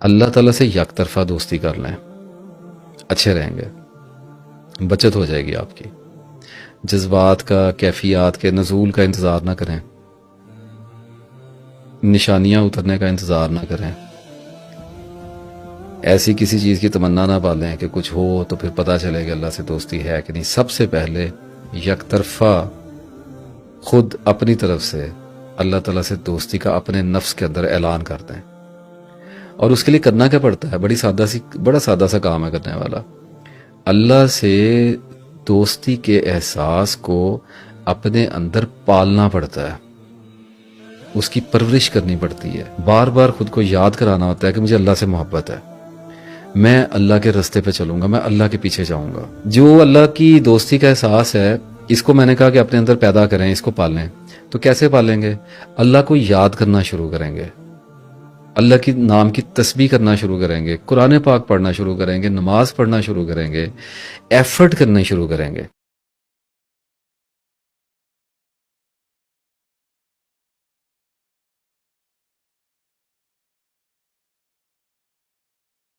اللہ تعالیٰ سے یک طرفہ دوستی کر لیں، اچھے رہیں گے، بچت ہو جائے گی آپ کی۔ جذبات کا، کیفیات کے نزول کا انتظار نہ کریں، نشانیاں اترنے کا انتظار نہ کریں، ایسی کسی چیز کی تمنا نہ پالیں کہ کچھ ہو تو پھر پتہ چلے کہ اللہ سے دوستی ہے کہ نہیں۔ سب سے پہلے یک طرفہ خود اپنی طرف سے اللہ تعالیٰ سے دوستی کا اپنے نفس کے اندر اعلان کر دیں۔ اور اس کے لیے کرنا کیا پڑتا ہے؟ بڑا سادہ سا کام ہے کرنے والا۔ اللہ سے دوستی کے احساس کو اپنے اندر پالنا پڑتا ہے، اس کی پرورش کرنی پڑتی ہے، بار بار خود کو یاد کرانا ہوتا ہے کہ مجھے اللہ سے محبت ہے، میں اللہ کے رستے پہ چلوں گا، میں اللہ کے پیچھے جاؤں گا۔ جو اللہ کی دوستی کا احساس ہے، اس کو میں نے کہا کہ اپنے اندر پیدا کریں، اس کو پالیں۔ تو کیسے پالیں گے؟ اللہ کو یاد کرنا شروع کریں گے، اللہ کی نام کی تسبیح کرنا شروع کریں گے، قرآن پاک پڑھنا شروع کریں گے، نماز پڑھنا شروع کریں گے، ایفرٹ کرنا شروع کریں گے۔